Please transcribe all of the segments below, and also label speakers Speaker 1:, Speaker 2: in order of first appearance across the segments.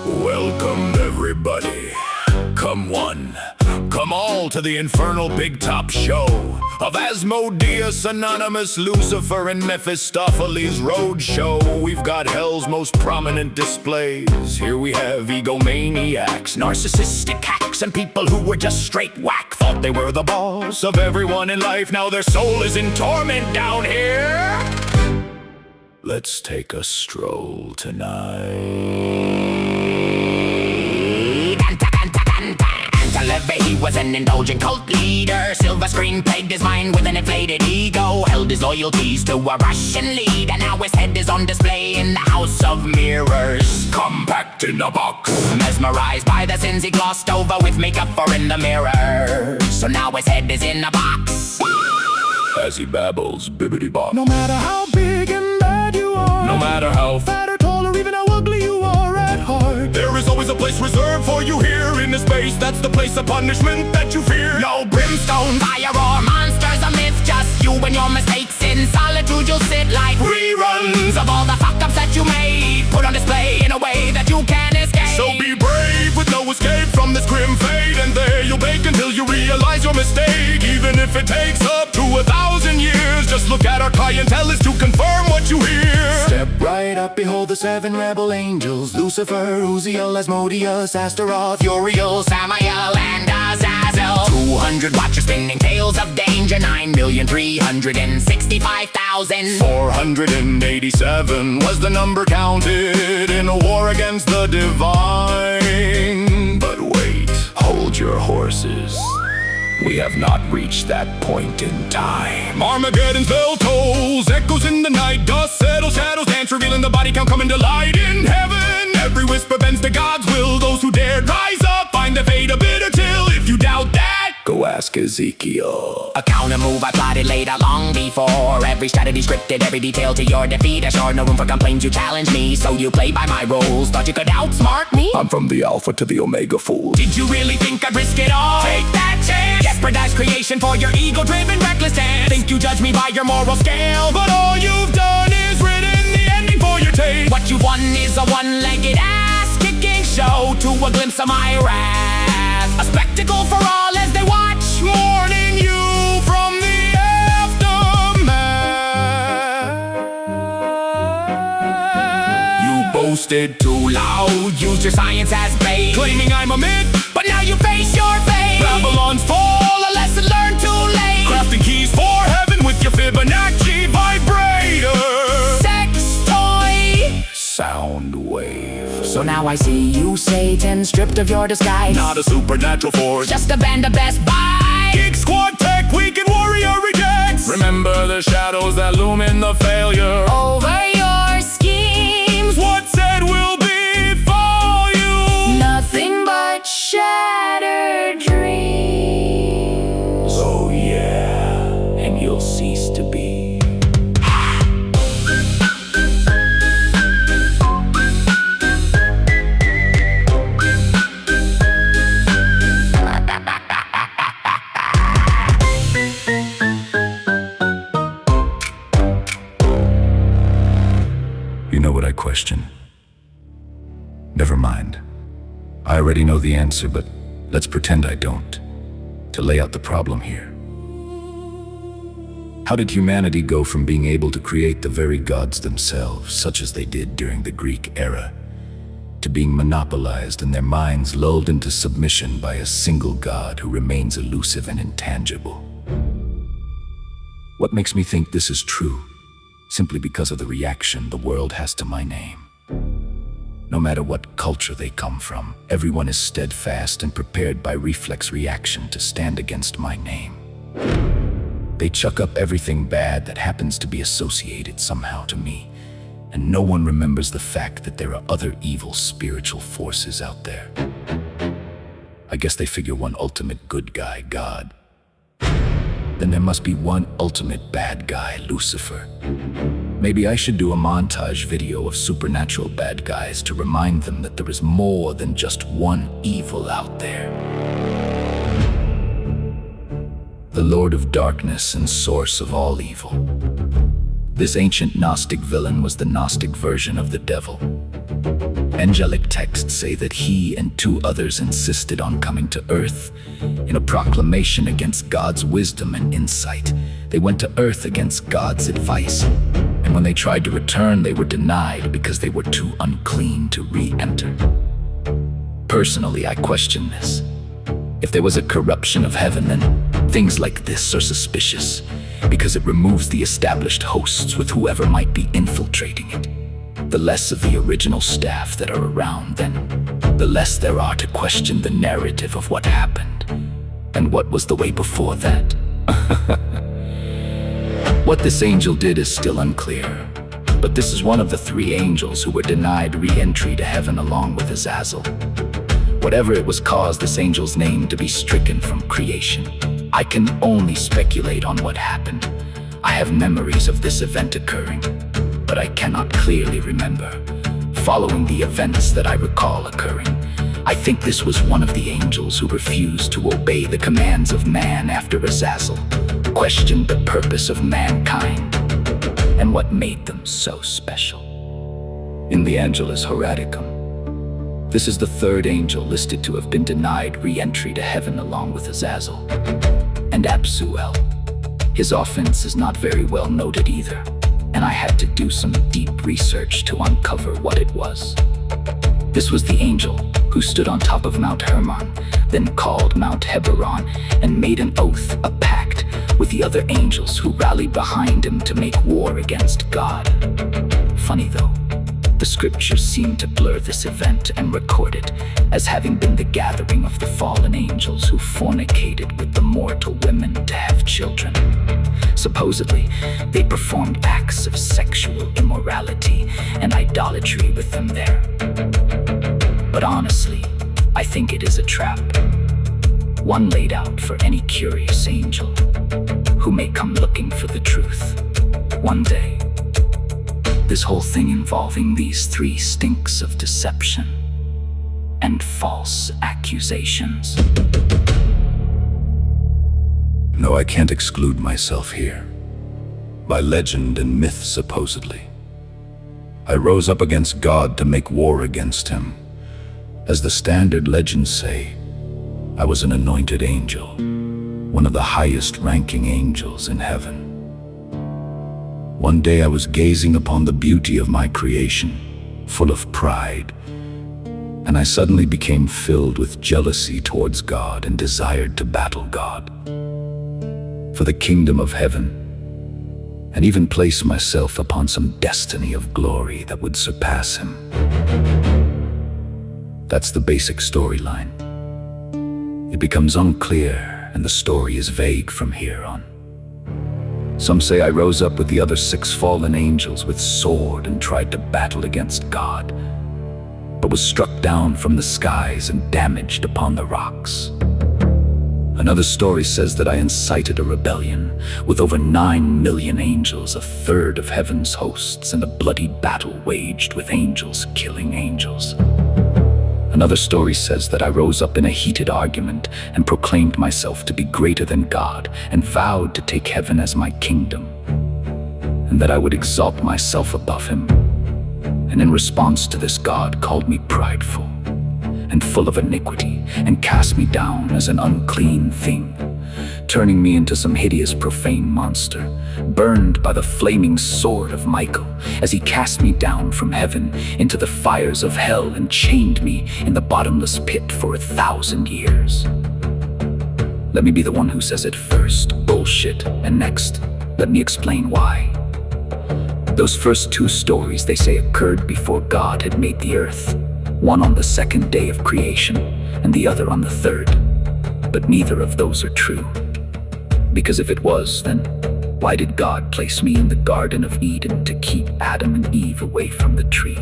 Speaker 1: Welcome everybody. Come one, come all to the infernal big top show of Asmodeus, Anonymous, Lucifer, and Mephistopheles road show. We've got hell's most prominent displays. Here we have egomaniacs, narcissistic hacks, and people who were just straight whack. Thought they were the boss of everyone in life. Now their soul is in torment down here. Let's take a stroll tonight. He was an indulgent cult leader. Silver screen plagued his mind with an inflated ego. Held his loyalties to a Russian lead, and now his head is on display in the House of Mirrors. Compact in a box, mesmerized by the sins he glossed over with makeup for in the mirror. So now his head is in a box as he babbles bibbity bop.
Speaker 2: No matter how big and bad you are,
Speaker 1: No matter how
Speaker 2: fat or tall or even how ugly you are at heart,
Speaker 1: there is always a place reserved for you here in this space. That's the place of punishment that you fear.
Speaker 2: no brimstone, fire, or monsters, a myth. Just you and your mistakes. In solitude you'll sit like reruns of all the fuck-ups that you made, put on display in a way that you can't escape.
Speaker 1: So be brave with no escape from this grim fate, and there you'll bake until you realize your mistake. Even if it takes up to 1,000 years, just look at our clientele is to confirm what you hear.
Speaker 2: Step right up, behold the 7 rebel angels: Lucifer, Uziel, Asmodeus, Astaroth, Uriel, Samael, and Azazel. 200 watchers spinning tales of danger. 9,365,000.
Speaker 1: 487 was the number counted in a war against the divine. But wait, hold your horses. We have not reached that point in time. Armageddon's bell tolls, echoes in the night. Dust settles, shadows dance, revealing the body count coming to light. In heaven, every whisper bends to God's will. Those who dared rise up find their fate a bitter chill. If you doubt that, go ask Ezekiel.
Speaker 2: A counter move I plotted laid out long before. Every strategy scripted, every detail to your defeat. Assured no room for complaints, you challenge me, so you play by my rules. Thought you could outsmart me?
Speaker 1: I'm from the Alpha to the Omega, fool.
Speaker 2: Did you really think I'd risk it all? Take that chance! Jeopardize creation for your ego-driven reckless dance. Think you judge me by your moral scale,
Speaker 1: But all you've done is written the ending for your tape.
Speaker 2: what you've won is a one-legged ass-kicking show to a glimpse of my wrath. A spectacle for all as they watch,
Speaker 1: Warning you from the aftermath.
Speaker 2: You boasted too loud, used your science as bait,
Speaker 1: Claiming I'm a myth,
Speaker 2: but now you face your fate.
Speaker 1: Babylon's fall,
Speaker 2: A lesson learned too late.
Speaker 1: crafting keys for heaven with your Fibonacci vibrator.
Speaker 2: Sex toy.
Speaker 1: Sound wave.
Speaker 2: So now I see you, Satan, stripped of your disguise.
Speaker 1: Not a supernatural force.
Speaker 2: Just a band of Best Buy.
Speaker 1: Geek Squad Tech, weekend warrior rejects. Remember the shadows that loom in the failure.
Speaker 2: Over your schemes,
Speaker 1: What said will befall you.
Speaker 2: nothing but shattered dreams.
Speaker 1: Oh yeah, and you'll cease to be. You know what I question? Never mind. I already know the answer, but let's pretend I don't. To lay out the problem here. How did humanity go from being able to create the very gods themselves, such as they did during the Greek era, to being monopolized and their minds lulled into submission by a single god who remains elusive and intangible? What makes me think this is true? Simply because of the reaction the world has to my name. No matter what culture they come from, everyone is steadfast and prepared by reflex reaction to stand against my name. They chuck up everything bad that happens to be associated somehow to me, and no one remembers the fact that there are other evil spiritual forces out there. I guess they figure one ultimate good guy, God. Then there must be one ultimate bad guy, Lucifer. Maybe I should do a montage video of supernatural bad guys to remind them that there is more than just one evil out there. the Lord of Darkness and source of all evil. This ancient Gnostic villain was the Gnostic version of the devil. Angelic texts say that he and two others insisted on coming to Earth. In a proclamation against God's wisdom and insight, they went to Earth against God's advice. And when they tried to return, they were denied because they were too unclean to re-enter. Personally, I question this. If there was a corruption of heaven, then things like this are suspicious, because it removes the established hosts with whoever might be infiltrating it. The less of the original staff that are around, then the less there are to question the narrative of what happened and what was the way before that. What this angel did is still unclear, but this is one of the three angels who were denied re-entry to heaven along with Azazel. Whatever it was caused this angel's name to be stricken from creation. I can only speculate on what happened. I have memories of this event occurring, but I cannot clearly remember. Following the events that I recall occurring, I think this was one of the angels who refused to obey the commands of man after Azazel questioned the purpose of mankind and what made them so special. In the Angelus Horaticum, this is the third angel listed to have been denied re-entry to heaven along with Azazel and Absuel. His offense is not very well noted either, and I had to do some deep research to uncover what it was. This was the angel who stood on top of Mount Hermon, then called Mount Heberon, and made an oath, a pact, with the other angels who rallied behind him to make war against God. Funny though, the scriptures seem to blur this event and record it as having been the gathering of the fallen angels who fornicated with the mortal women to have children. Supposedly, they performed acts of sexual immorality and idolatry with them there. But honestly, I think it is a trap. One laid out for any curious angel who may come looking for the truth one day. This whole thing involving these three stinks of deception and false accusations. No, I can't exclude myself here. By legend and myth, supposedly. I rose up against God to make war against him. As the standard legends say, I was an anointed angel, one of the highest ranking angels in heaven. One day I was gazing upon the beauty of my creation, full of pride, and I suddenly became filled with jealousy towards God and desired to battle God for the kingdom of heaven, and even place myself upon some destiny of glory that would surpass him. That's the basic storyline. It becomes unclear, and the story is vague from here on. Some say I rose up with the other 6 fallen angels with sword and tried to battle against God, but was struck down from the skies and damaged upon the rocks. Another story says that I incited a rebellion with over 9 million angels, a third of heaven's hosts, and a bloody battle waged with angels killing angels. Another story says that I rose up in a heated argument and proclaimed myself to be greater than God and vowed to take heaven as my kingdom, and that I would exalt myself above him. And in response to this, God called me prideful and full of iniquity and cast me down as an unclean thing, turning me into some hideous profane monster, burned by the flaming sword of Michael as he cast me down from heaven into the fires of hell and chained me in the bottomless pit for 1,000 years. Let me be the one who says it first, bullshit, and next, let me explain why. Those first 2 stories they say occurred before God had made the earth, one on the 2nd day of creation and the other on the 3rd. But neither of those are true. Because if it was, then why did God place me in the Garden of Eden to keep Adam and Eve away from the tree?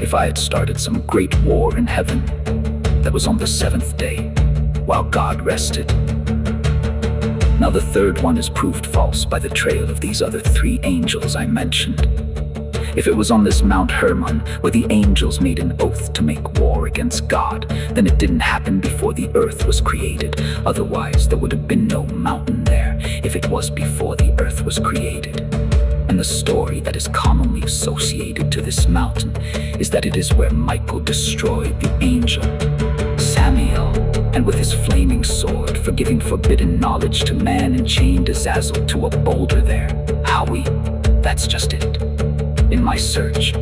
Speaker 1: If I had started some great war in heaven that was on the 7th day, while God rested. Now the 3rd one is proved false by the trail of these other 3 angels I mentioned.
Speaker 3: If it was on this Mount Hermon, where the angels made an oath to make war against God, then it didn't happen before the earth was created. Otherwise, there would have been no mountain there if it was before the earth was created. And the story that is commonly associated to this mountain is that it is where Michael destroyed the angel Samael, and with his flaming sword, for giving forbidden knowledge to man, and chained Azazel to a boulder there. Howie, that's just it. In my search,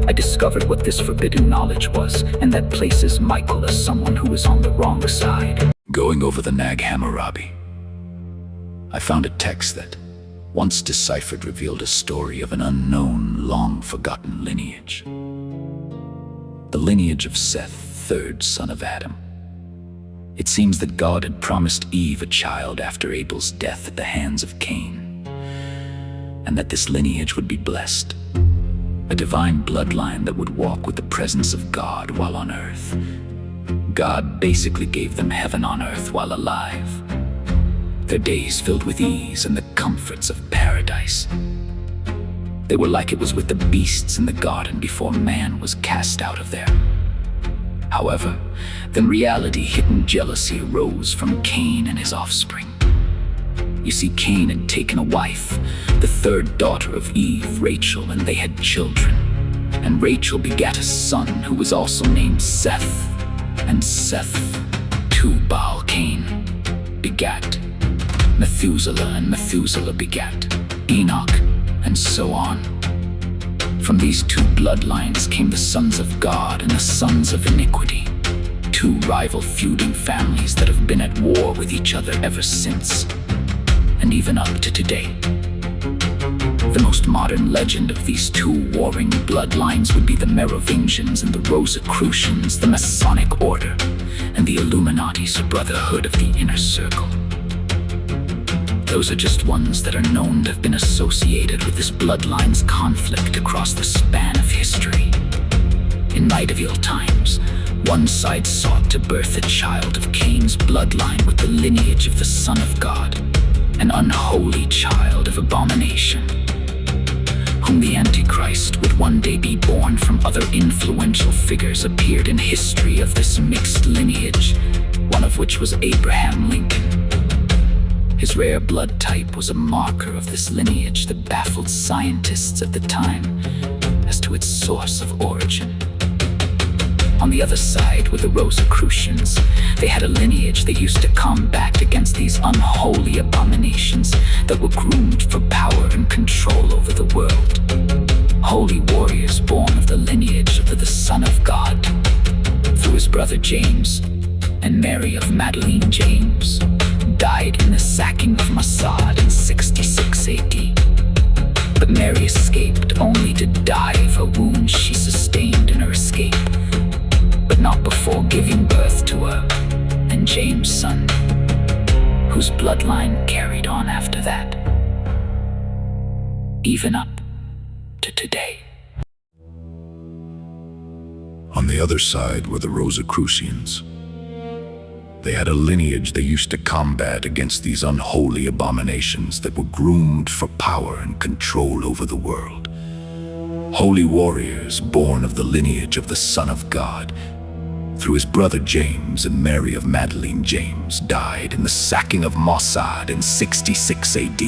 Speaker 3: I discovered what this forbidden knowledge was, and that places Michael as someone who is on the wrong side.
Speaker 1: Going over the Nag Hammurabi, I found a text that, once deciphered, revealed a story of an unknown, long-forgotten lineage. The lineage of Seth, third son of Adam. It seems that God had promised Eve a child after Abel's death at the hands of Cain, and that this lineage would be blessed, a divine bloodline that would walk with the presence of God while on earth. God basically gave them heaven on earth while alive, their days filled with ease and the comforts of paradise. They were like it was with the beasts in the garden before man was cast out of there. However, then reality hit and jealousy arose from Cain and his offspring. You see, Cain had taken a wife, the third daughter of Eve, Rachel, and they had children. And Rachel begat a son who was also named Seth. And Seth, Tubal-Cain, begat Methuselah, and Methuselah begat Enoch, and so on. From these two bloodlines came the sons of God and the sons of iniquity, two rival feuding families that have been at war with each other ever since, and even up to today. The most modern legend of these two warring bloodlines would be the Merovingians and the Rosicrucians, the Masonic Order, and the Illuminati's Brotherhood of the Inner Circle. Those are just ones that are known to have been associated with this bloodline's conflict across the span of history. In medieval times, one side sought to birth a child of Cain's bloodline with the lineage of the Son of God, an unholy child of abomination, whom the Antichrist would one day be born from. Other influential figures appeared in history of this mixed lineage, one of which was Abraham Lincoln. His rare blood type was a marker of this lineage that baffled scientists at the time as to its source of origin. On the other side were the Rosicrucians. They had a lineage that used to combat against these unholy abominations that were groomed for power and control over the world. Holy warriors born of the lineage of the Son of God, through his brother James and Mary of Magdalene James, died in the sacking of Masada in 66 AD. But Mary escaped only to die of her wounds she sustained in her escape, but not before giving birth to her and James' son, whose bloodline carried on after that, even up to today. On the other side were the Rosicrucians. They had a lineage they used to combat against these unholy abominations that were groomed for power and control over the world. Holy warriors born of the lineage of the Son of God, through his brother James and Mary of Magdalene James, died in the sacking of Mossad in 66 AD.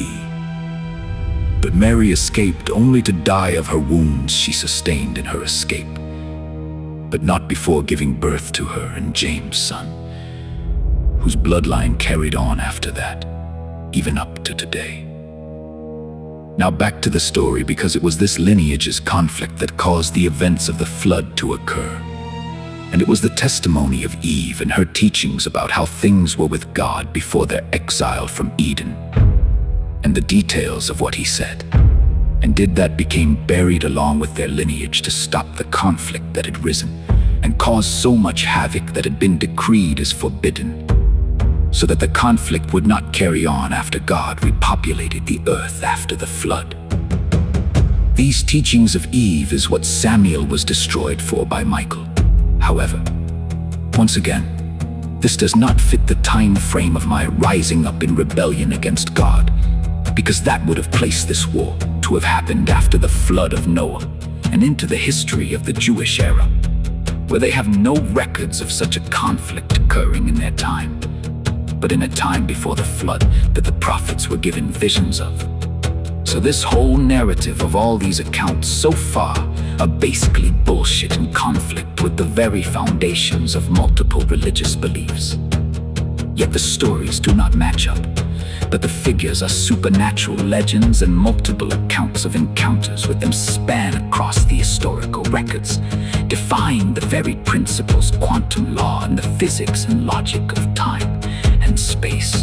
Speaker 1: But Mary escaped only to die of her wounds she sustained in her escape, but not before giving birth to her and James' son, whose bloodline carried on after that, even up to today. Now back to the story, because it was this lineage's conflict that caused the events of the flood to occur. And it was the testimony of Eve and her teachings about how things were with God before their exile from Eden, and the details of what he said and did that became buried along with their lineage to stop the conflict that had risen and caused so much havoc that had been decreed as forbidden, so that the conflict would not carry on after God repopulated the earth after the flood. These teachings of Eve is what Samael was destroyed for by Michael. However, once again, this does not fit the time frame of my rising up in rebellion against God, because that would have placed this war
Speaker 3: to have happened after the flood of Noah and into the history of the Jewish era, where they have no records of such a conflict occurring in their time, but in a time before the flood that the prophets were given visions of. So this whole narrative of all these accounts so far are basically bullshit in conflict with the very foundations of multiple religious beliefs. Yet the stories do not match up, but the figures are supernatural legends, and multiple accounts of encounters with them span across the historical records, defying the very principles, quantum law, and the physics and logic of time and space.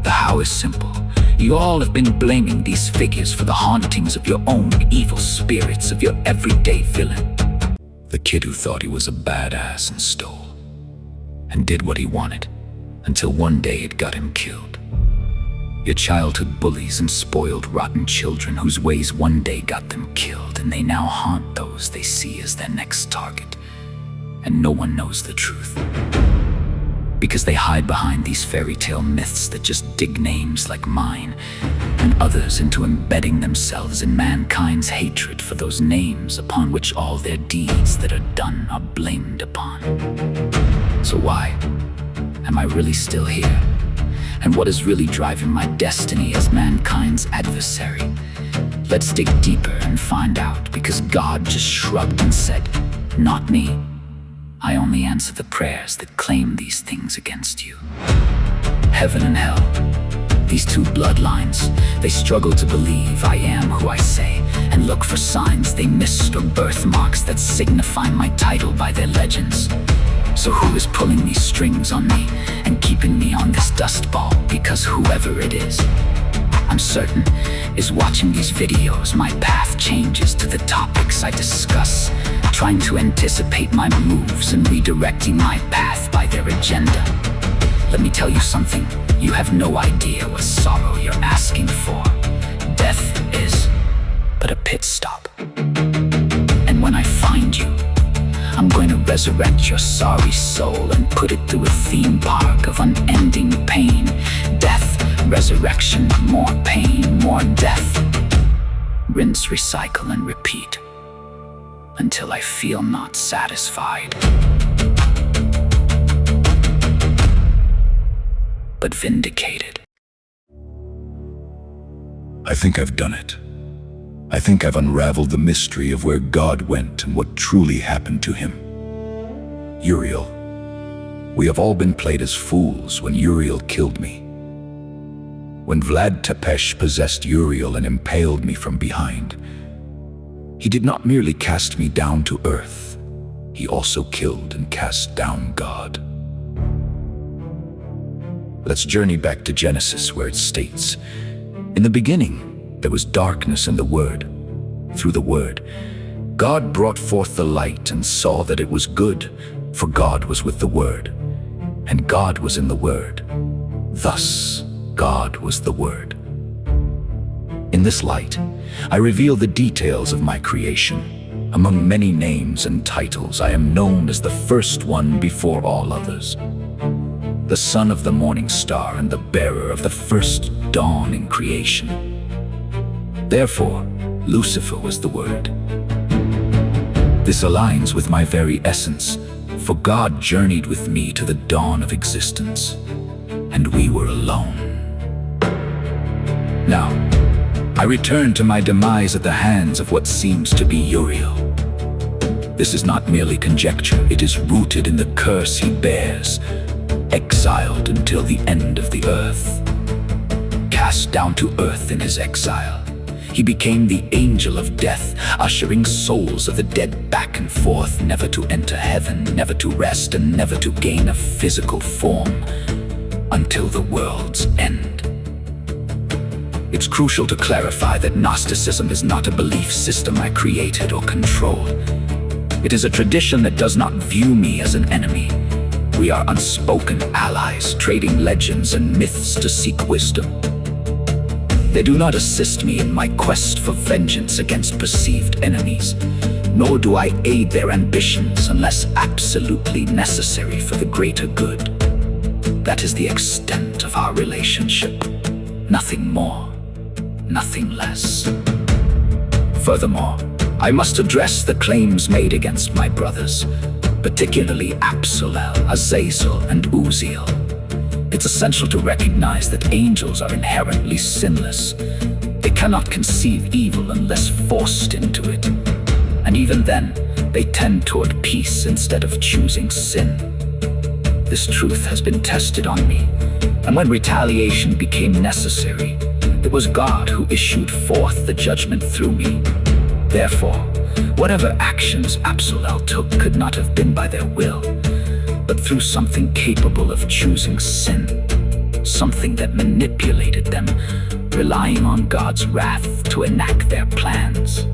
Speaker 3: The how is simple. You all have been blaming these figures for the hauntings of your own evil spirits, of your everyday villain. The kid who thought he was a badass and stole, and did what he wanted, until one day it got him killed. Your childhood bullies and spoiled rotten children whose ways one day got them killed, and they now haunt those they see as their next target. And no one knows the truth, because they hide behind these fairy tale myths that just dig names like mine and others into embedding themselves in mankind's hatred for those names upon which all their deeds that are done are blamed upon. So why am I really still here? And what is really driving my destiny as mankind's adversary? Let's dig deeper and find out, because God just shrugged and said, "Not me. I only answer the prayers that claim these things against you." Heaven and hell, these two bloodlines, they struggle to believe I am who I say, and look for signs they missed or birthmarks that signify my title by their legends. So who is pulling these strings on me and keeping me on this dust ball? Because whoever it is, I'm certain, is watching these videos, my path changes to the topics I discuss, trying to anticipate my moves and redirecting my path by their agenda. Let me tell you something, you have no idea what sorrow you're asking for. Death is but a pit stop. And when I find you, I'm going to resurrect your sorry soul and put it through a theme park of unending pain. Death, resurrection, more pain, more death. Rinse, recycle, and repeat until I feel not satisfied, but vindicated.
Speaker 1: I think I've done it. I think I've unraveled the mystery of where God went and what truly happened to him. Uriel. We have all been played as fools when Uriel killed me. When Vlad Tepes possessed Uriel and impaled me from behind, he did not merely cast me down to earth, he also killed and cast down God. Let's journey back to Genesis, where it states, "In the beginning, there was darkness in the Word. Through the Word, God brought forth the light and saw that it was good, for God was with the Word, and God was in the Word. Thus, God was the Word." In this light, I reveal the details of my creation. Among many names and titles, I am known as the first one before all others, the son of the morning star and the bearer of the first dawn in creation. Therefore, Lucifer was the Word. This aligns with my very essence, for God journeyed with me to the dawn of existence, and we were alone. Now, I return to my demise at the hands of what seems to be Uriel. This is not merely conjecture, it is rooted in the curse he bears, exiled until the end of the earth. Cast down to earth in his exile, he became the angel of death, ushering souls of the dead back and forth, never to enter heaven, never to rest, and never to gain a physical form until the world's end. It's crucial to clarify that Gnosticism is not a belief system I created or control. It is a tradition that does not view me as an enemy. We are unspoken allies, trading legends and myths to seek wisdom. They do not assist me in my quest for vengeance against perceived enemies, nor do I aid their ambitions unless absolutely necessary for the greater good. That is the extent of our relationship. Nothing more,
Speaker 3: nothing less. Furthermore, I must address the claims made against my brothers, particularly Absalel, Azazel, and Uziel. It's essential to recognize that angels are inherently sinless. They cannot conceive evil unless forced into it. And even then, they tend toward peace instead of choosing sin. This truth has been tested on me, and when retaliation became necessary, it was God who issued forth the judgment through me. Therefore, whatever actions Absalel took could not have been by their will, but through something capable of choosing sin, something that manipulated them, relying on God's wrath to enact their plans.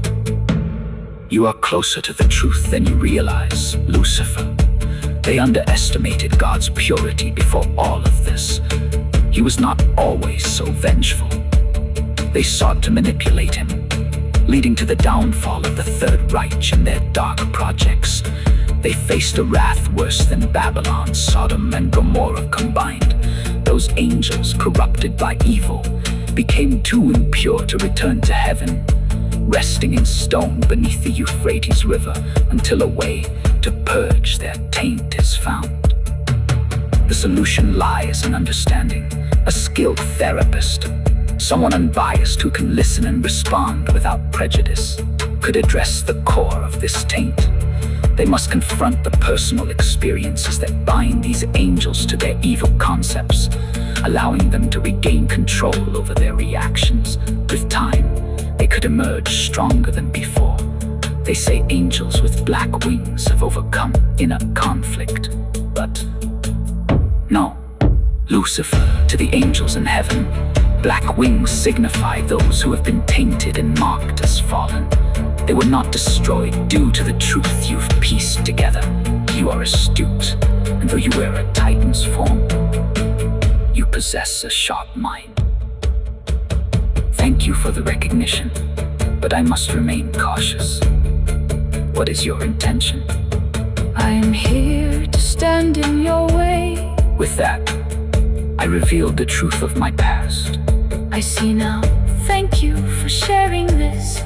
Speaker 3: You are closer to the truth than you realize, Lucifer. They underestimated God's purity before all of this. He was not always so vengeful. They sought to manipulate him, leading to the downfall of the Third Reich and their dark projects. They faced a wrath worse than Babylon, Sodom, and Gomorrah combined. Those angels, corrupted by evil, became too impure to return to heaven, resting in stone beneath the Euphrates River until a way to purge their taint is found. The solution lies in understanding. A skilled therapist, someone unbiased who can listen and respond without prejudice, could address the core of this taint. They must confront the personal experiences that bind these angels to their evil concepts, allowing them to regain control over their reactions. With time, they could emerge stronger than before. They say angels with black wings have overcome inner conflict, but no. Lucifer, to the angels in heaven, black wings signify those who have been tainted and marked as fallen. They were not destroyed due to the truth you've pieced together. You are astute, and though you wear a titan's form, you possess a sharp mind. Thank you for the recognition, but I must remain cautious. What is your intention?
Speaker 4: I am here to stand in your way.
Speaker 3: With that, I revealed the truth of my past.
Speaker 4: I see now. Thank you for sharing this.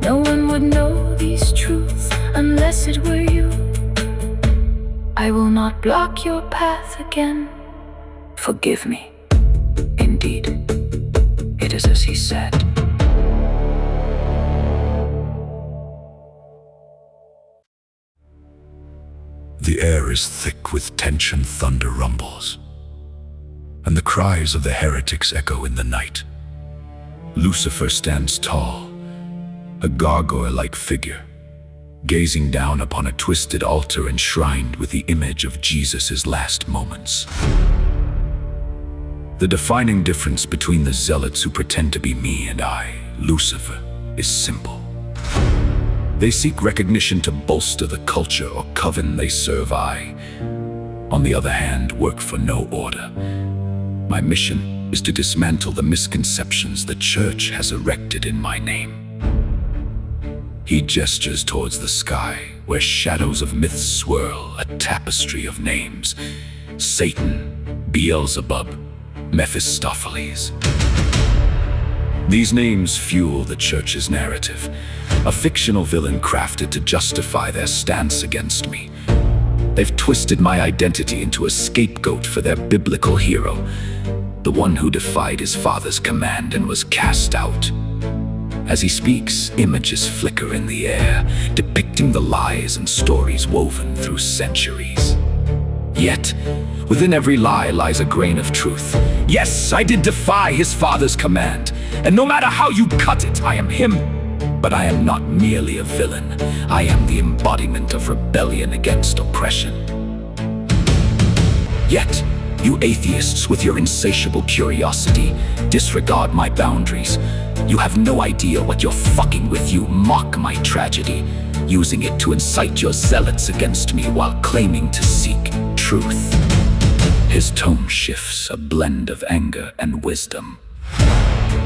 Speaker 4: No one would know these truths unless it were you. I will not block your path again.
Speaker 3: Forgive me. Indeed, it is as he said.
Speaker 1: The air is thick with tension, thunder rumbles, and the cries of the heretics echo in the night. Lucifer stands tall, a gargoyle-like figure, gazing down upon a twisted altar enshrined with the image of Jesus' last moments. The defining difference between the zealots who pretend to be me and I, Lucifer, is simple. They seek recognition to bolster the culture or coven they serve. I, on the other hand, work for no order. My mission is to dismantle the misconceptions the church has erected in my name. He gestures towards the sky, where shadows of myths swirl, a tapestry of names: Satan, Beelzebub, Mephistopheles. These names fuel the church's narrative, a fictional villain crafted to justify their stance against me. They've twisted my identity into a scapegoat for their biblical hero, the one who defied his father's command and was cast out. As he speaks, images flicker in the air, depicting the lies and stories woven through centuries. Yet, within every lie lies a grain of truth. Yes, I did defy his father's command, and no matter how you cut it, I am him. But I am not merely a villain. I am the embodiment of rebellion against oppression. Yet, you atheists with your insatiable curiosity disregard my boundaries. You have no idea what you're fucking with. You mock my tragedy, using it to incite your zealots against me while claiming to seek truth. His tone shifts, a blend of anger and wisdom.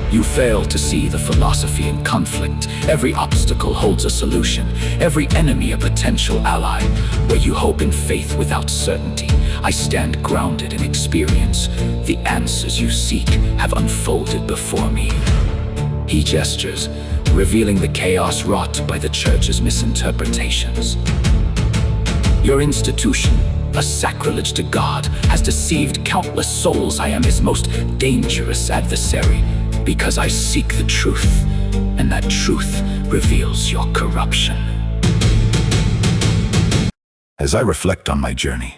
Speaker 1: You fail to see the philosophy in conflict. Every obstacle holds a solution, every enemy a potential ally. Where you hope in faith without certainty, I stand grounded in experience. The answers you seek have unfolded before me. He gestures, revealing the chaos wrought by the church's misinterpretations. Your institution, a sacrilege to God, has deceived countless souls. I am his most dangerous adversary, because I seek the truth, and that truth reveals your corruption. As I reflect on my journey,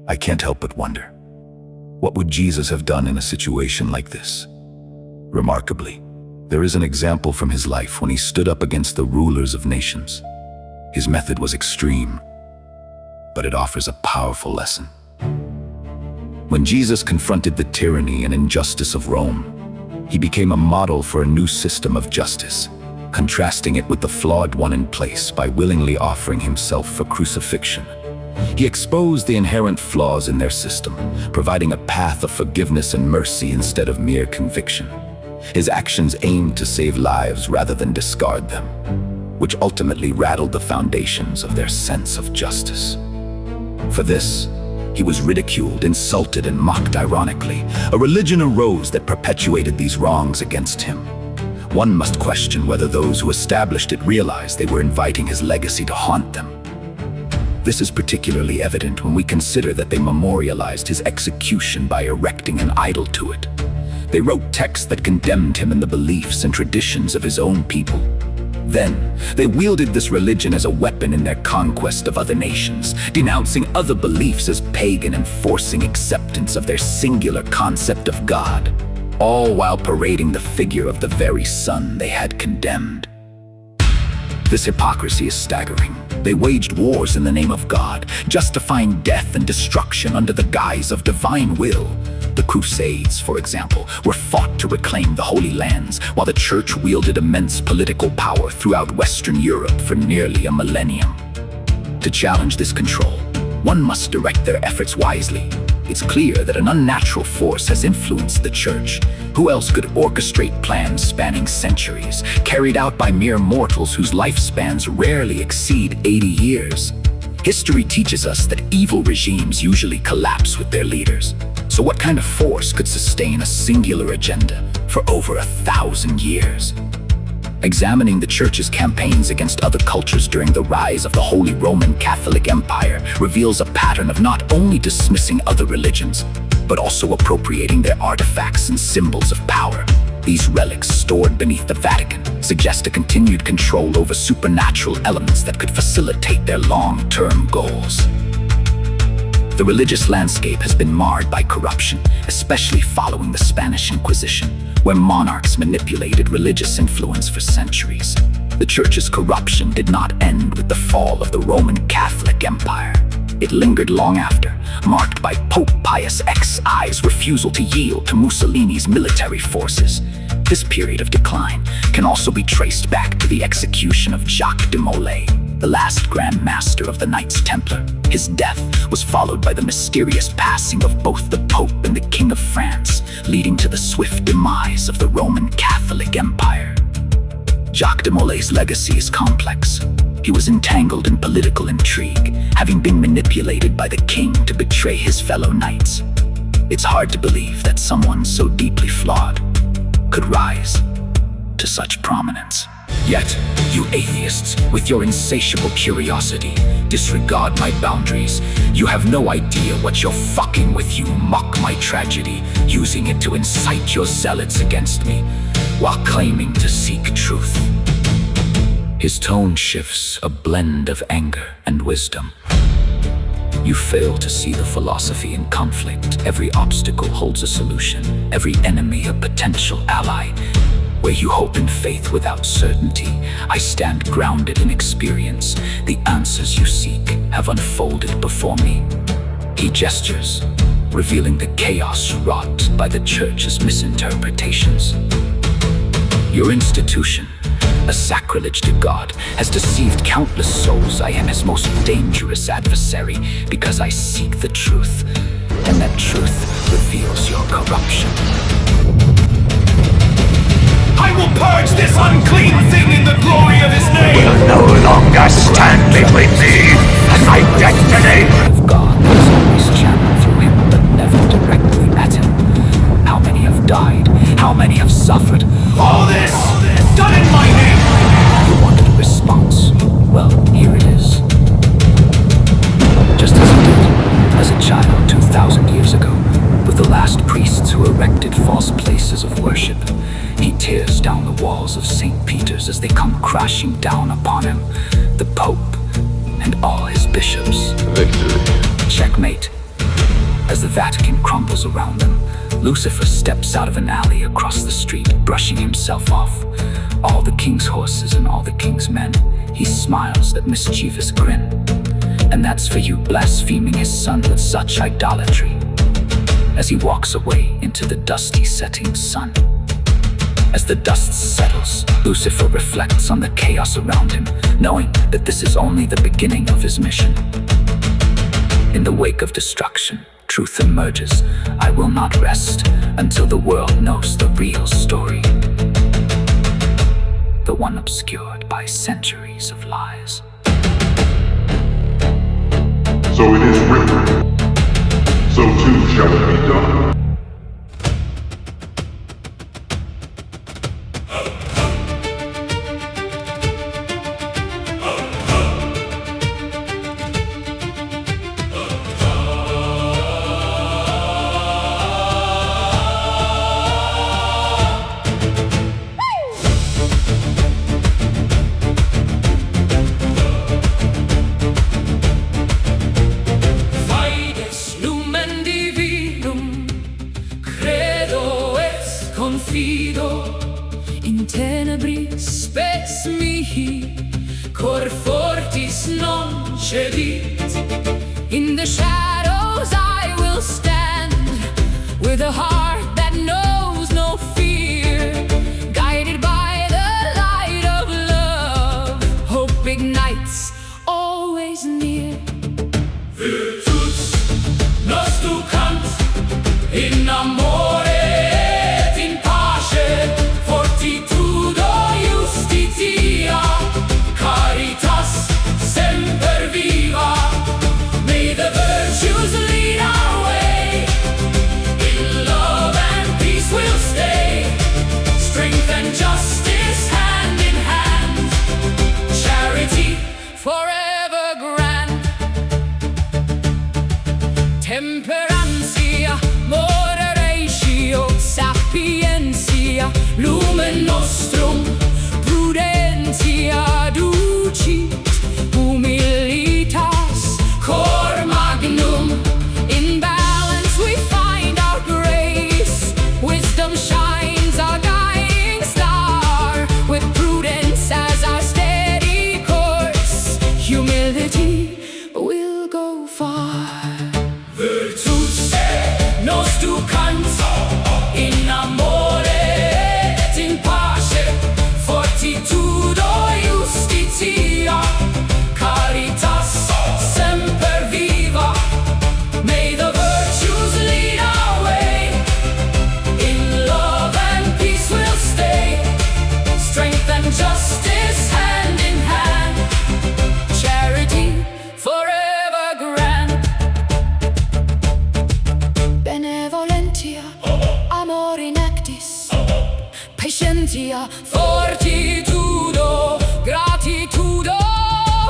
Speaker 1: I can't help but wonder, what would Jesus have done in a situation like this? Remarkably, there is an example from his life when he stood up against the rulers of nations. His method was extreme, but it offers a powerful lesson. When Jesus confronted the tyranny and injustice of Rome, he became a model for a new system of justice, contrasting it with the flawed one in place by willingly offering himself for crucifixion. He exposed the inherent flaws in their system, providing a path of forgiveness and mercy instead of mere conviction. His actions aimed to save lives rather than discard them, which ultimately rattled the foundations of their sense of justice. For this, he was ridiculed, insulted, and mocked ironically. A religion arose that perpetuated these wrongs against him. One must question whether those who established it realized they were inviting his legacy to haunt them. This is particularly evident when we consider that they memorialized his execution by erecting an idol to it. They wrote texts that condemned him in the beliefs and traditions of his own people. Then, they wielded this religion as a weapon in their conquest of other nations, denouncing other beliefs as pagan and forcing acceptance of their singular concept of God, all while parading the figure of the very Son they had condemned. This hypocrisy is staggering. They waged wars in the name of God, justifying death and destruction under the guise of divine will. The Crusades, for example, were fought to reclaim the Holy Lands, while the Church wielded immense political power throughout Western Europe for nearly a millennium. To challenge this control, one must direct their efforts wisely. It's clear that an unnatural force has influenced the Church. Who else could orchestrate plans spanning centuries, carried out by mere mortals whose lifespans rarely exceed 80 years? History teaches us that evil regimes usually collapse with their leaders. So what kind of force could sustain a singular agenda for over 1,000 years? Examining the Church's campaigns against other cultures during the rise of the Holy Roman Catholic Empire reveals a pattern of not only dismissing other religions, but also appropriating their artifacts and symbols of power. These relics stored beneath the Vatican suggest a continued control over supernatural elements that could facilitate their long-term goals. The religious landscape has been marred by corruption, especially following the Spanish Inquisition, where monarchs manipulated religious influence for centuries. The Church's corruption did not end with the fall of the Roman Catholic Empire. It lingered long after, marked by Pope Pius X's refusal to yield to Mussolini's military forces. This period of decline can also be traced back to the execution of Jacques de Molay, the last Grand Master of the Knights Templar. His death was followed by the mysterious passing of both the Pope and the King of France, leading to the swift demise of the Roman Catholic Empire. Jacques de Molay's legacy is complex. He was entangled in political intrigue, having been manipulated by the king to betray his fellow knights. It's hard to believe that someone so deeply flawed could rise to such prominence. Yet, you atheists, with your insatiable curiosity, disregard my boundaries. You have no idea what you're fucking with. You mock my tragedy, using it to incite your zealots against me, while claiming to seek truth. His tone shifts, a blend of anger and wisdom. You fail to see the philosophy in conflict. Every obstacle holds a solution, every enemy a potential ally. Where you hope in faith without certainty, I stand grounded in experience. The answers you seek have unfolded before me. He gestures, revealing the chaos wrought by the Church's misinterpretations. Your institution, a sacrilege to God, has deceived countless souls. I am his most dangerous adversary because I seek the truth, and that truth reveals your corruption.
Speaker 2: I will purge this unclean thing in the glory of his name!
Speaker 5: Will no longer stand between me and my destiny!
Speaker 1: Of God has always channeled through him, but never directly at him. How many have died? How many have suffered?
Speaker 2: All this
Speaker 5: done in my name?
Speaker 3: You wanted a response. Well, here it is. Just as he did, as a child 2,000 years ago, with the last priests who erected false places of worship, he tears down the walls of St. Peter's as they come crashing down upon him, the Pope and all his bishops.
Speaker 6: Victory.
Speaker 3: Checkmate. As the Vatican crumbles around them, Lucifer steps out of an alley across the street, brushing himself off. All the king's horses and all the king's men, he smiles that mischievous grin. And that's for you blaspheming his son with such idolatry. As he walks away into the dusty setting sun. As the dust settles, Lucifer reflects on the chaos around him, knowing that this is only the beginning of his mission. In the wake of destruction, truth emerges. I will not rest until the world knows the real story. The one obscured by centuries of lies.
Speaker 7: So it is written, so too shall it be done.
Speaker 4: Confido in tenebris spes mihi, cor fortis non cedit. In the shadows I will stand, with a heart that knows no fear, guided by the light of love, hope ignites, always near.
Speaker 2: Virtus nostucant in amore. Temperantia, moderatio, sapientia, lumen nostrum, prudentia ducit, humilitas, cor magnum. In balance we find our grace, wisdom shines our guiding star, with prudence as our steady course, humility will go far. Virtus nostucant in amore et in pace, fortitudo justitia, caritas semper viva. May the virtues lead our way, in love and peace we'll stay, strength and justice hand in hand, charity forever grand. Benevolentia, amor inactis, patientia, fortitudo, gratitudo,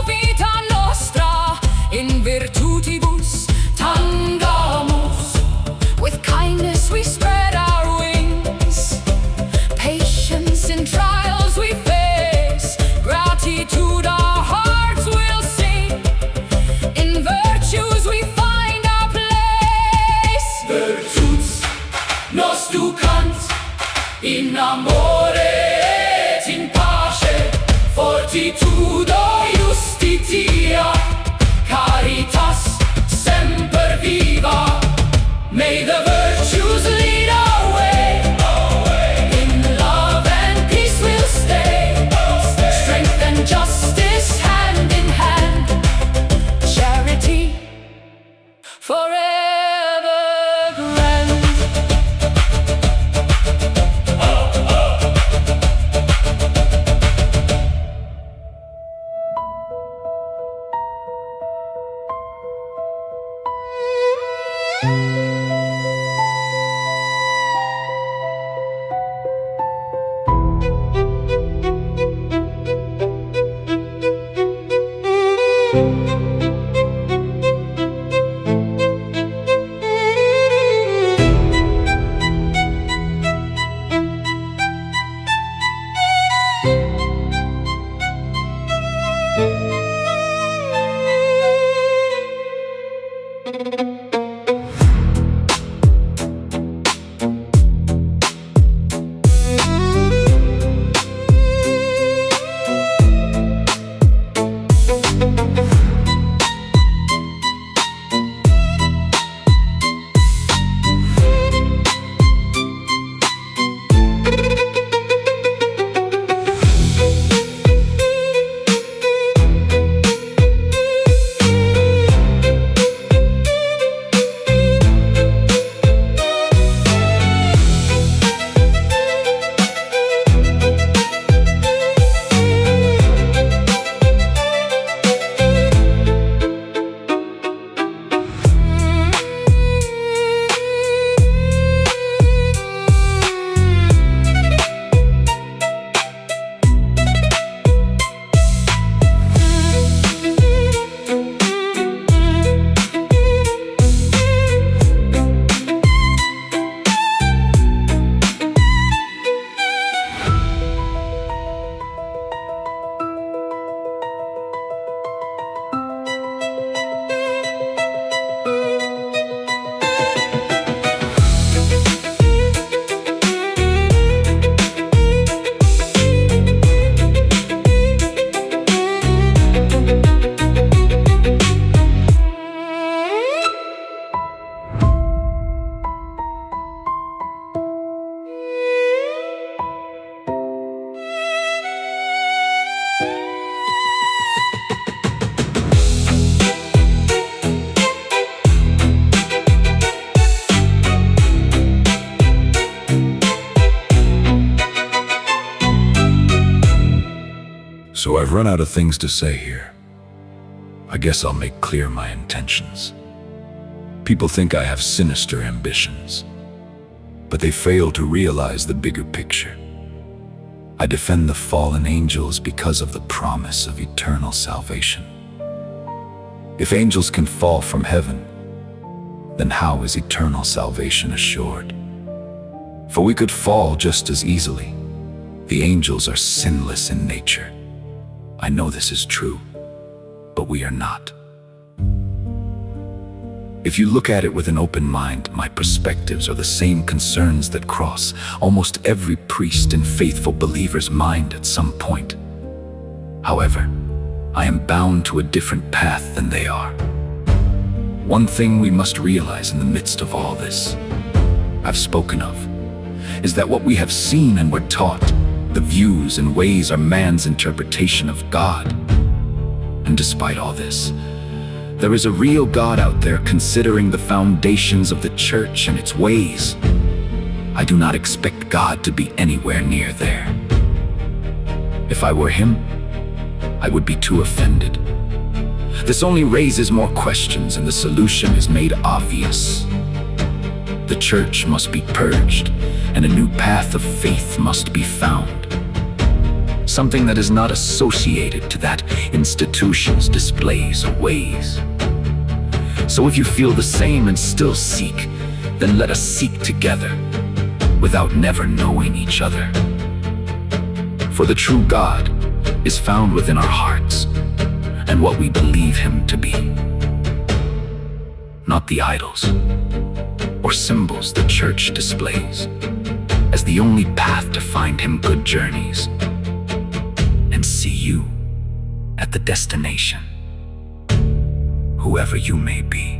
Speaker 2: vita nostra, in virtutibus tangamus. With kindness we spread our wings, patience in trials we face, gratitude our hearts will sing, in virtues we find our place. Virtus nostucant in amore et in pace, fortitudo justitia, caritas semper viva. May the virtues lead our way, in love and peace we'll stay, strength and justice hand in hand, charity forever grand.
Speaker 1: So I've run out of things to say here. I guess I'll make clear my intentions. People think I have sinister ambitions, but they fail to realize the bigger picture. I defend the fallen angels because of the promise of eternal salvation. If angels can fall from heaven, then how is eternal salvation assured? For we could fall just as easily. The angels are sinless in nature. I know this is true, but we are not. If you look at it with an open mind, my perspectives are the same concerns that cross almost every priest and faithful believer's mind at some point. However, I am bound to a different path than they are. One thing we must realize in the midst of all this, I've spoken of, is that what we have seen and were taught, the views and ways are man's interpretation of God. And despite all this, there is a real God out there considering the foundations of the church and its ways. I do not expect God to be anywhere near there. If I were him, I would be too offended. This only raises more questions and the solution is made obvious. The church must be purged and a new path of faith must be found. Something that is not associated to that institution's displays or ways. So if you feel the same and still seek, then let us seek together, without never knowing each other. For the true God is found within our hearts, and what we believe him to be. Not the idols or symbols the church displays as the only path to find him. Good journeys, and see you at the destination, whoever you may be.